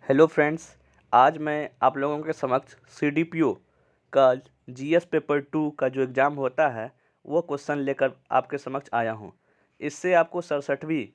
Hello friends, आज मैं आप लोगों के समक्ष सीडीपीओ का जीएस पेपर 2 का जो एग्ज़ाम होता है वो क्वेश्चन लेकर आपके समक्ष आया हूँ। इससे आपको 67वीं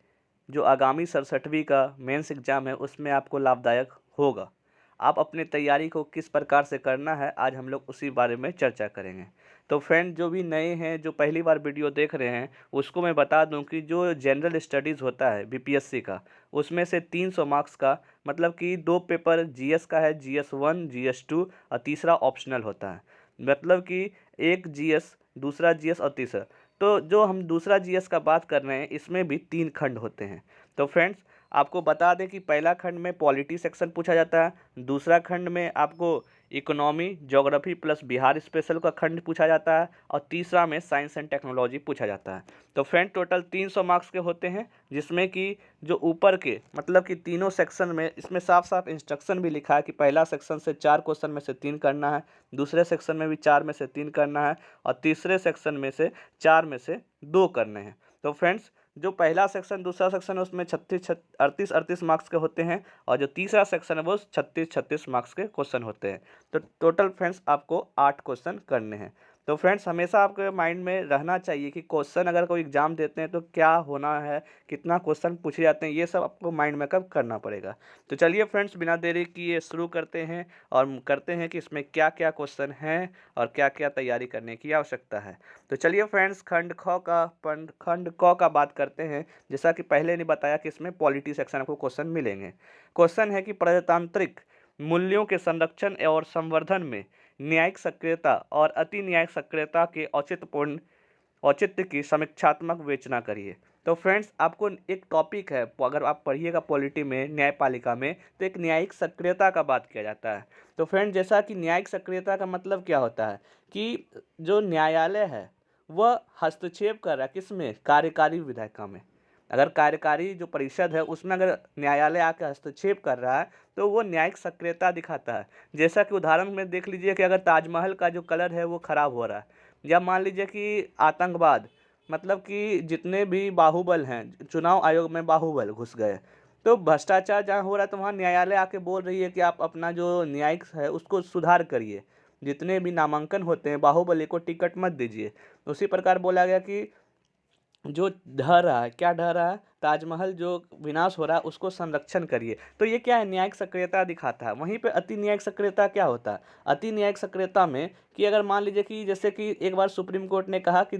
जो आगामी 67वीं का मेंस एग्ज़ाम है उसमें आपको लाभदायक होगा। आप अपनी तैयारी को किस प्रकार से करना है आज हम लोग उसी बारे में चर्चा करेंगे। तो फ्रेंड, जो भी नए हैं, जो पहली बार वीडियो देख रहे हैं, उसको मैं बता दूं कि जो जनरल स्टडीज़ होता है बीपीएससी का, उसमें से 300 मार्क्स का मतलब कि 2 पेपर जीएस का है, जीएस 1 जीएस 2 और तीसरा ऑप्शनल होता है। मतलब कि एक जीएस, दूसरा जीएस और तीसरा। तो जो हम दूसरा जीएस का बात कर रहे हैं इसमें भी 3 खंड होते हैं। तो फ्रेंड्स, आपको बता दें कि पहला खंड में पॉलिटी सेक्शन पूछा जाता है, दूसरा खंड में आपको economy, geography plus Bihar special का खंड पूछा जाता है और तीसरा में साइंस एंड टेक्नोलॉजी पूछा जाता है। तो फ्रेंड, टोटल 300 मार्क्स के होते हैं, जिसमें कि जो ऊपर के मतलब कि तीनों सेक्शन में इसमें साफ साफ इंस्ट्रक्शन भी लिखा है कि पहला सेक्शन से 4 क्वेश्चन में से 3 करना है, दूसरे सेक्शन में भी 4 में से 3 करना है और तीसरे सेक्शन में से 4 में से 2 करने हैं। तो फ्रेंड्स, जो पहला सेक्शन दूसरा सेक्शन है उसमें 38 मार्क्स के होते हैं और जो तीसरा सेक्शन है वो 36 मार्क्स के क्वेश्चन होते हैं। तो टोटल फ्रेंड्स आपको 8 क्वेश्चन करने हैं। तो फ्रेंड्स, हमेशा आपके माइंड में रहना चाहिए कि क्वेश्चन अगर कोई एग्जाम देते हैं तो क्या होना है, कितना क्वेश्चन पूछे जाते हैं, ये सब आपको माइंड में कब करना पड़ेगा। तो चलिए फ्रेंड्स, बिना देरी किए शुरू करते हैं और करते हैं कि इसमें क्या क्या क्वेश्चन हैं और क्या क्या तैयारी करने की आवश्यकता है। तो चलिए फ्रेंड्स, खंड क का बात करते हैं। जैसा कि पहले ने बताया कि इसमें पॉलिटी सेक्शन आपको क्वेश्चन मिलेंगे। क्वेश्चन है कि प्रजातांत्रिक मूल्यों के संरक्षण और संवर्धन में न्यायिक सक्रियता और अति न्यायिक सक्रियता के औचित्य की समीक्षात्मक विवेचना करिए। तो फ्रेंड्स, आपको एक टॉपिक है, अगर आप पढ़िएगा पॉलिटी में, न्यायपालिका में, तो एक न्यायिक सक्रियता का बात किया जाता है। तो फ्रेंड, जैसा कि न्यायिक सक्रियता का मतलब क्या होता है कि जो न्यायालय है वह हस्तक्षेप कर रहा है किसमें, कार्यकारी विधायिका में। अगर कार्यकारी जो परिषद है उसमें अगर न्यायालय आकर हस्तक्षेप कर रहा है तो वो न्यायिक सक्रियता दिखाता है। जैसा कि उदाहरण में देख लीजिए कि अगर ताजमहल का जो कलर है वो खराब हो रहा है, या मान लीजिए कि आतंकवाद, मतलब कि जितने भी बाहुबल हैं, चुनाव आयोग में बाहुबल घुस गए, तो भ्रष्टाचार जहाँ हो रहा है तो वहाँ न्यायालय आके बोल रही है कि आप अपना जो न्यायिक है उसको सुधार करिए, जितने भी नामांकन होते हैं बाहुबली को टिकट मत दीजिए। उसी प्रकार बोला गया कि जो ढह रहा है, क्या ढह रहा है, ताजमहल जो विनाश हो रहा है उसको संरक्षण करिए। तो ये क्या है, न्यायिक सक्रियता दिखाता है। वहीं पे अति न्यायिक सक्रियता क्या होता है, अति न्यायिक सक्रियता में कि अगर मान लीजिए कि जैसे कि एक बार सुप्रीम कोर्ट ने कहा कि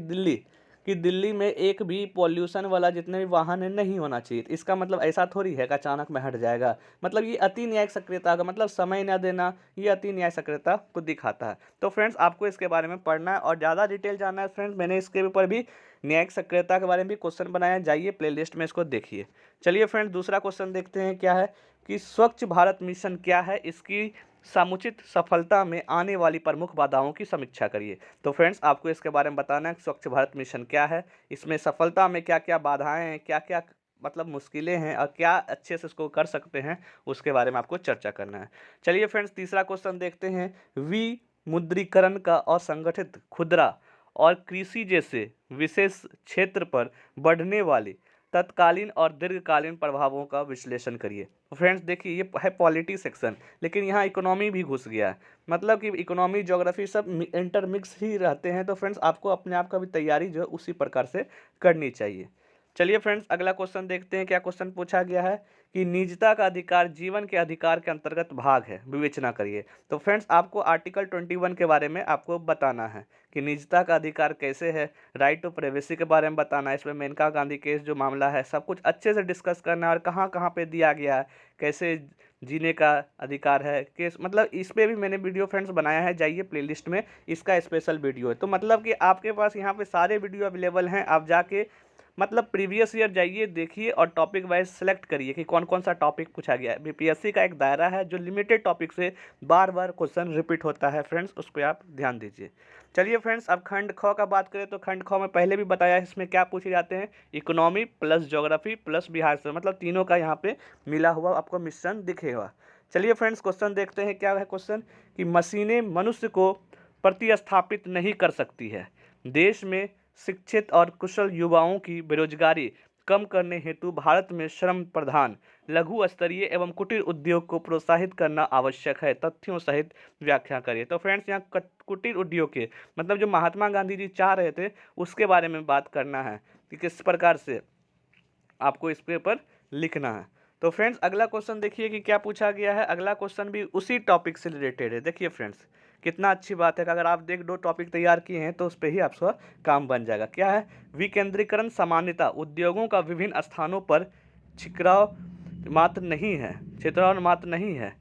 दिल्ली में एक भी पॉल्यूशन वाला जितने भी वाहन है नहीं होना चाहिए, तो इसका मतलब ऐसा थोड़ी है कि अचानक में हट जाएगा। मतलब ये अति न्यायिक सक्रियता का मतलब समय न देना, ये अति न्यायिक सक्रियता को दिखाता है। तो फ्रेंड्स, आपको इसके बारे में पढ़ना है और ज़्यादा डिटेल जानना है फ्रेंड्स, मैंने इसके ऊपर भी न्यायिक सक्रियता के बारे में भी क्वेश्चन बनाया, जाइए प्लेलिस्ट में इसको देखिए। चलिए फ्रेंड्स, दूसरा क्वेश्चन देखते हैं क्या है कि स्वच्छ भारत मिशन क्या है, इसकी समुचित सफलता में आने वाली प्रमुख बाधाओं की समीक्षा करिए। तो फ्रेंड्स, आपको इसके बारे में बताना है कि स्वच्छ भारत मिशन क्या है, इसमें सफलता में क्या क्या बाधाएं हैं, क्या क्या मतलब मुश्किलें हैं और क्या अच्छे से इसको कर सकते हैं, उसके बारे में आपको चर्चा करना है। चलिए फ्रेंड्स, तीसरा क्वेश्चन देखते हैं। विमुद्रीकरण का असंगठित, खुदरा और कृषि जैसे विशेष क्षेत्र पर बढ़ने वाले तत्कालीन और दीर्घकालीन प्रभावों का विश्लेषण करिए। फ्रेंड्स देखिए, ये है पॉलिटी सेक्शन, लेकिन यहाँ इकोनॉमी भी घुस गया है। मतलब कि इकोनॉमी, ज्योग्राफी सब इंटरमिक्स ही रहते हैं। तो फ्रेंड्स, आपको अपने आप का भी तैयारी जो है उसी प्रकार से करनी चाहिए। चलिए फ्रेंड्स, अगला क्वेश्चन देखते हैं। क्या क्वेश्चन पूछा गया है कि निजता का अधिकार जीवन के अधिकार के अंतर्गत भाग है, विवेचना करिए। तो फ्रेंड्स, आपको आर्टिकल 21 के बारे में आपको बताना है कि निजता का अधिकार कैसे है, राइट टू प्राइवेसी के बारे में बताना है। इसमें मेनका गांधी केस जो मामला है सब कुछ अच्छे से डिस्कस करना है और कहाँ कहाँ पे दिया गया है, कैसे जीने का अधिकार है केस, मतलब इस पर भी मैंने वीडियो फ्रेंड्स बनाया है, जाइए प्लेलिस्ट में, इसका स्पेशल वीडियो है। तो मतलब कि आपके पास यहाँ पे सारे वीडियो अवेलेबल हैं, आप जाके मतलब प्रीवियस ईयर जाइए, देखिए और टॉपिक वाइज सेलेक्ट करिए कि कौन कौन सा टॉपिक पूछा गया है। बीपीएससी का एक दायरा है जो लिमिटेड टॉपिक से बार बार क्वेश्चन रिपीट होता है फ्रेंड्स, उस पर आप ध्यान दीजिए। चलिए फ्रेंड्स, अब खंड ख का बात करें तो खंड ख में पहले भी बताया है, इसमें क्या पूछे जाते हैं, economy plus geography plus Bihar से, मतलब तीनों का यहाँ पे मिला हुआ आपको मिश्रण दिखेगा। चलिए फ्रेंड्स, क्वेश्चन देखते हैं। क्या है क्वेश्चन कि मशीनें मनुष्य को प्रतिस्थापित नहीं कर सकती है। देश में शिक्षित और कुशल युवाओं की बेरोजगारी कम करने हेतु भारत में श्रम प्रधान लघु स्तरीय एवं कुटीर उद्योग को प्रोत्साहित करना आवश्यक है, तथ्यों सहित व्याख्या करिए। तो फ्रेंड्स यहाँ कुटीर उद्योग के मतलब जो महात्मा गांधी जी चाह रहे थे उसके बारे में बात करना है कि किस प्रकार से आपको इस पेपर लिखना है। तो फ्रेंड्स अगला क्वेश्चन देखिए कि क्या पूछा गया है। अगला क्वेश्चन भी उसी टॉपिक से रिलेटेड है। देखिए फ्रेंड्स कितना अच्छी बात है कि अगर आप दो टॉपिक तैयार किए हैं तो उस पर ही आपका काम बन जाएगा। क्या है? विकेंद्रीकरण सामान्यता उद्योगों का विभिन्न स्थानों पर छिकराव मात्र नहीं है,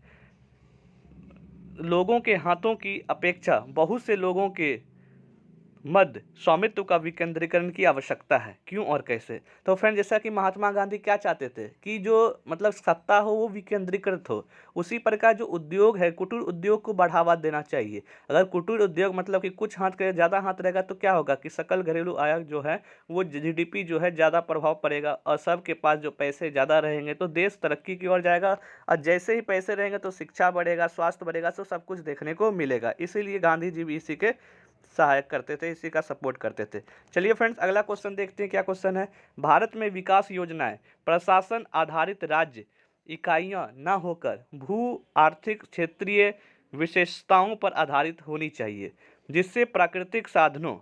लोगों के हाथों की अपेक्षा बहुत से लोगों के मध्य स्वामित्व का विकेंद्रीकरण की आवश्यकता है। क्यों और कैसे? तो फ्रेंड जैसा कि महात्मा गांधी क्या चाहते थे कि जो मतलब सत्ता हो वो विकेंद्रीकृत हो, उसी प्रकार जो उद्योग है कुटीर उद्योग को बढ़ावा देना चाहिए। अगर कुटीर उद्योग मतलब कि कुछ हाथ के ज़्यादा हाथ रहेगा तो क्या होगा कि सकल घरेलू आय जो है वो जीडीपी जो है ज़्यादा प्रभाव पड़ेगा, और सबके पास जो पैसे ज़्यादा रहेंगे तो देश तरक्की की ओर जाएगा, और जैसे ही पैसे रहेंगे तो शिक्षा बढ़ेगा, स्वास्थ्य बढ़ेगा, तो सब कुछ देखने को मिलेगा। इसीलिए गांधी जी भी इसी के सहायक करते थे, इसी का सपोर्ट करते थे। चलिए फ्रेंड्स अगला क्वेश्चन देखते हैं क्या क्वेश्चन है। भारत में विकास योजनाएं प्रशासन आधारित राज्य इकाइयां न होकर भू आर्थिक क्षेत्रीय विशेषताओं पर आधारित होनी चाहिए, जिससे प्राकृतिक साधनों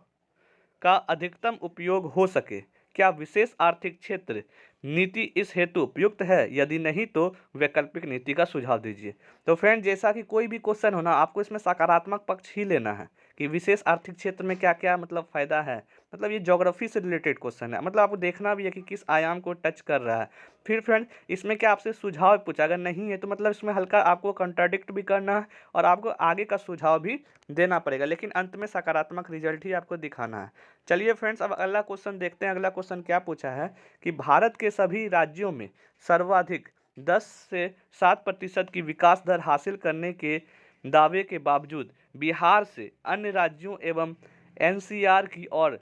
का अधिकतम उपयोग हो सके। क्या विशेष आर्थिक क्षेत्र नीति इस हेतु उपयुक्त है? यदि नहीं तो वैकल्पिक नीति का सुझाव दीजिए। तो फ्रेंड जैसा कि कोई भी क्वेश्चन होना आपको इसमें सकारात्मक पक्ष ही लेना है कि विशेष आर्थिक क्षेत्र में क्या क्या मतलब फायदा है। मतलब ये ज्योग्राफी से रिलेटेड क्वेश्चन है, मतलब आपको देखना भी है कि किस आयाम को टच कर रहा है। फिर फ्रेंड इसमें क्या आपसे सुझाव पूछा, अगर नहीं है तो मतलब इसमें हल्का आपको कॉन्ट्राडिक्ट भी करना है और आपको आगे का सुझाव भी देना पड़ेगा, लेकिन अंत में सकारात्मक रिजल्ट ही आपको दिखाना है। चलिए फ्रेंड्स अब अगला क्वेश्चन देखते हैं। अगला क्वेश्चन क्या पूछा है कि भारत के सभी राज्यों में सर्वाधिक 10 से 7% की विकास दर हासिल करने के दावे के बावजूद बिहार से अन्य राज्यों एवं एनसीआर की ओर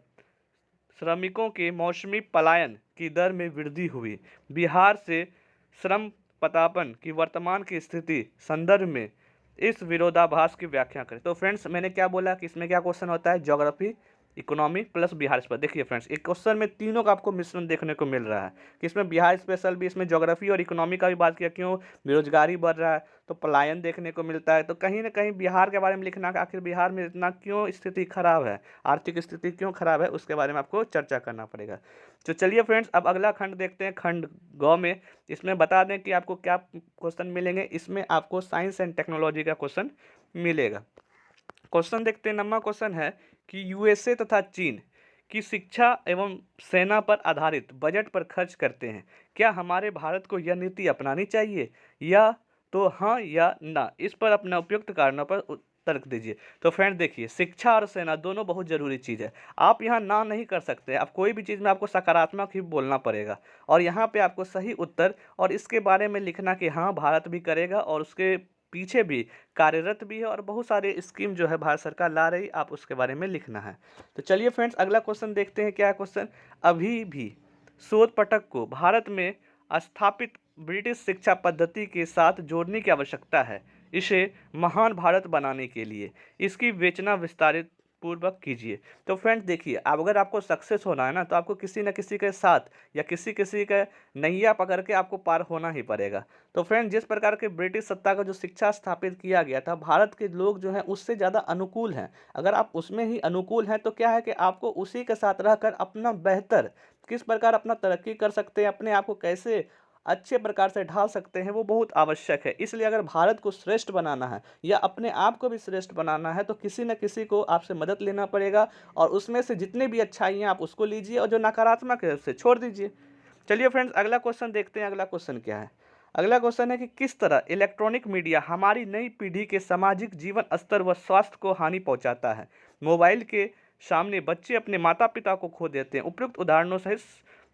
श्रमिकों के मौसमी पलायन की दर में वृद्धि हुई। बिहार से श्रम पतापन की वर्तमान की स्थिति संदर्भ में इस विरोधाभास की व्याख्या करें। तो फ्रेंड्स मैंने क्या बोला कि इसमें क्या क्वेश्चन होता है, geography, economy plus Bihar special. देखिए फ्रेंड्स एक क्वेश्चन में तीनों का आपको मिश्रण देखने को मिल रहा है कि इसमें बिहार स्पेशल भी, इसमें ज्योग्राफी और इकोनॉमी का भी बात किया। क्यों? बेरोजगारी बढ़ रहा है तो पलायन देखने को मिलता है, तो कहीं ना कहीं बिहार के बारे में लिखना कि आखिर बिहार में इतना क्यों स्थिति खराब है, आर्थिक स्थिति क्यों खराब है, उसके बारे में आपको चर्चा करना पड़ेगा। तो चलिए फ्रेंड्स अब अगला खंड देखते हैं, खंड ग में। इसमें बता दें कि आपको क्या क्वेश्चन मिलेंगे। इसमें आपको साइंस एंड टेक्नोलॉजी का क्वेश्चन मिलेगा। क्वेश्चन देखते हैं। नंबर क्वेश्चन है कि यूएसए तथा चीन की शिक्षा एवं सेना पर आधारित बजट पर खर्च करते हैं। क्या हमारे भारत को यह नीति अपनानी चाहिए? या तो हाँ या ना, इस पर अपने उपयुक्त कारणों पर तर्क दीजिए। तो फ्रेंड देखिए शिक्षा और सेना दोनों बहुत जरूरी चीज़ है। आप यहाँ ना नहीं कर सकते, आप कोई भी चीज़ में आपको सकारात्मक ही बोलना पड़ेगा, और यहाँ पे आपको सही उत्तर और इसके बारे में लिखना कि हाँ भारत भी करेगा और उसके पीछे भी कार्यरत भी है और बहुत सारे स्कीम जो है भारत सरकार ला रही, आप उसके बारे में लिखना है। तो चलिए फ्रेंड्स अगला क्वेश्चन देखते हैं। क्या क्वेश्चन? अभी भी शोध पटक को भारत में स्थापित ब्रिटिश शिक्षा पद्धति के साथ जोड़ने की आवश्यकता है, इसे महान भारत बनाने के लिए इसकी विवेचना विस्तारित पूर्वक कीजिए। तो फ्रेंड्स देखिए अब अगर आपको सक्सेस होना है ना तो आपको किसी न किसी के साथ या किसी का नैया पकड़ के आपको पार होना ही पड़ेगा। तो फ्रेंड जिस प्रकार के ब्रिटिश सत्ता का जो शिक्षा स्थापित किया गया था, भारत के लोग जो हैं उससे ज़्यादा अनुकूल हैं। अगर आप उसमें ही अनुकूल हैं तो क्या है कि आपको उसी के साथ रहकर अपना बेहतर किस प्रकार अपना तरक्की कर सकते हैं, अपने आप को कैसे अच्छे प्रकार से ढाल सकते हैं, वो बहुत आवश्यक है। इसलिए अगर भारत को श्रेष्ठ बनाना है या अपने आप को भी श्रेष्ठ बनाना है तो किसी न किसी को आपसे मदद लेना पड़ेगा, और उसमें से जितनी भी अच्छाइयाँ आप उसको लीजिए और जो नकारात्मक है उसे छोड़ दीजिए। चलिए फ्रेंड्स अगला क्वेश्चन देखते हैं। अगला क्वेश्चन क्या है? अगला क्वेश्चन है कि किस तरह इलेक्ट्रॉनिक मीडिया हमारी नई पीढ़ी के सामाजिक जीवन स्तर व स्वास्थ्य को हानि पहुंचाता है। मोबाइल के सामने बच्चे अपने माता पिता को खो देते हैं। उपयुक्त उदाहरणों सहित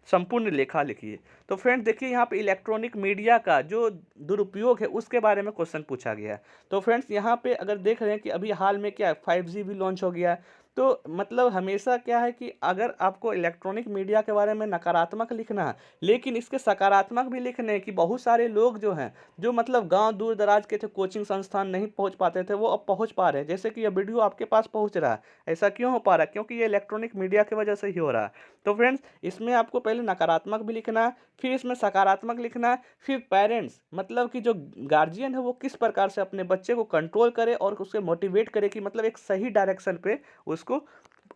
संपूर्ण लेखा लिखिए। तो फ्रेंड देखिए यहाँ पे इलेक्ट्रॉनिक मीडिया का जो दुरुपयोग है उसके बारे में क्वेश्चन पूछा गया है। तो फ्रेंड्स यहाँ पे अगर देख रहे हैं कि अभी हाल में क्या 5G भी लॉन्च हो गया है, तो मतलब हमेशा क्या है कि अगर आपको इलेक्ट्रॉनिक मीडिया के बारे में नकारात्मक लिखना है, लेकिन इसके सकारात्मक भी लिखने हैं कि बहुत सारे लोग जो हैं, जो मतलब गाँव दूर-दराज के थे, कोचिंग संस्थान नहीं पहुँच पाते थे, वो अब पहुँच पा रहे हैं। जैसे कि ये वीडियो आपके पास पहुँच रहा है। ऐसा क्यों हो पा रहा है? क्योंकि ये इलेक्ट्रॉनिक मीडिया की वजह से ही हो रहा है। तो फ्रेंड्स, इसमें आपको पहले नकारात्मक भी लिखना है, फिर इसमें सकारात्मक लिखना है, फिर पेरेंट्स मतलब कि जो गार्जियन है वो किस प्रकार से अपने बच्चे को कंट्रोल करे और उसे मोटिवेट करे कि मतलब एक सही डायरेक्शन पे उसको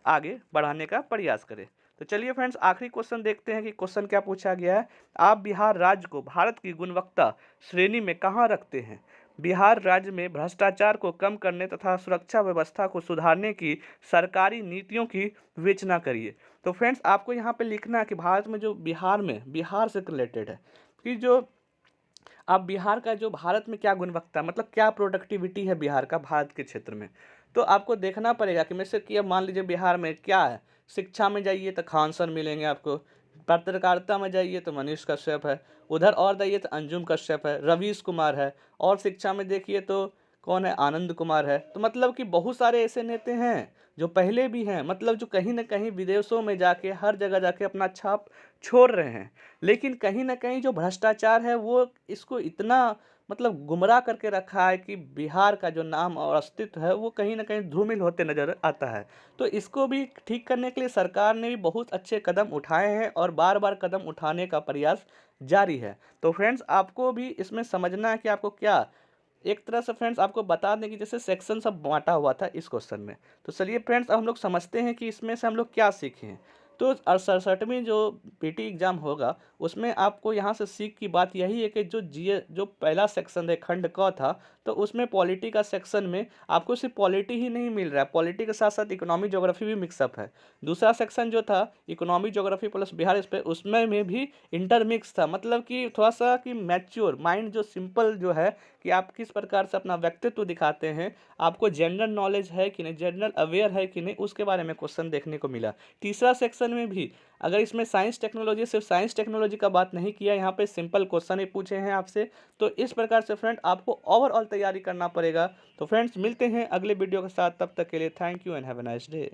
आगे बढ़ाने का प्रयास करे। तो चलिए फ्रेंड्स, आखिरी क्वेश्चन देखते हैं कि क्वेश्चन क्या पूछा गया है। आप बिहार राज्य को भारत की गुणवत्ता श्रेणी में कहाँ रखते हैं? बिहार राज्य में भ्रष्टाचार को कम करने तथा सुरक्षा व्यवस्था को सुधारने की सरकारी नीतियों की विवेचना करिए। तो फ्रेंड्स, आपको यहाँ पे लिखना है कि भारत में जो बिहार से रिलेटेड है कि जो अब बिहार का जो भारत में क्या गुणवत्ता मतलब क्या प्रोडक्टिविटी है बिहार का भारत के क्षेत्र में। तो आपको देखना पड़ेगा कि जैसे कि अब मान लीजिए बिहार में क्या है, शिक्षा में जाइए तो खान सर मिलेंगे आपको, पत्रकारिता में जाइए तो मनीष कश्यप है, उधर और जाइए तो अंजुम कश्यप है, रवीश कुमार है, और शिक्षा में देखिए तो कौन है, आनंद कुमार है। तो मतलब कि बहुत सारे ऐसे नेता हैं जो पहले भी हैं, मतलब जो कहीं न कहीं विदेशों में जाके हर जगह जाके अपना छाप छोड़ रहे हैं। लेकिन कहीं न कहीं जो भ्रष्टाचार है वो इसको इतना मतलब गुमराह करके रखा है कि बिहार का जो नाम और अस्तित्व है वो कहीं न कहीं धूमिल होते नज़र आता है। तो इसको भी ठीक करने के लिए सरकार ने भी बहुत अच्छे कदम उठाए हैं और बार-बार कदम उठाने का प्रयास जारी है। तो फ्रेंड्स, आपको भी इसमें समझना है कि आपको क्या एक तरह से फ्रेंड्स आपको बता दें कि जैसे सेक्शन सब बाँटा हुआ था इस क्वेश्चन में। तो चलिए फ्रेंड्स, अब हम लोग समझते हैं कि इसमें से हम लोग क्या सीखे हैं। तो 67वीं जो पीटी एग्ज़ाम होगा, उसमें आपको यहाँ से सीख की बात यही है कि जो पहला सेक्शन है खंड क था, तो उसमें पॉलिटी का सेक्शन में आपको सिर्फ़ पॉलिटी ही नहीं मिल रहा है, पॉलिटी के साथ-साथ इकोनॉमी ज्योग्राफी भी मिक्स अप है। दूसरा सेक्शन जो था इकोनॉमी ज्योग्राफी प्लस बिहार इस पे उसमें में भी इंटरमिक्स था, मतलब कि थोड़ा-सा कि मैच्योर माइंड जो सिंपल जो है कि आप किस प्रकार से अपना व्यक्तित्व दिखाते हैं, आपको जनरल नॉलेज है कि नहीं, जनरल अवेयर है कि नहीं, उसके बारे में क्वेश्चन देखने को मिला। तीसरा सेक्शन में भी अगर इसमें साइंस टेक्नोलॉजी सिर्फ साइंस टेक्नोलॉजी का बात नहीं किया, यहाँ पे सिंपल क्वेश्चन ही पूछे हैं आपसे। तो इस प्रकार से फ्रेंड आपको ओवरऑल तैयारी करना पड़ेगा। तो फ्रेंड्स, मिलते हैं अगले वीडियो के साथ, तब तक के लिए thank you and have a nice day.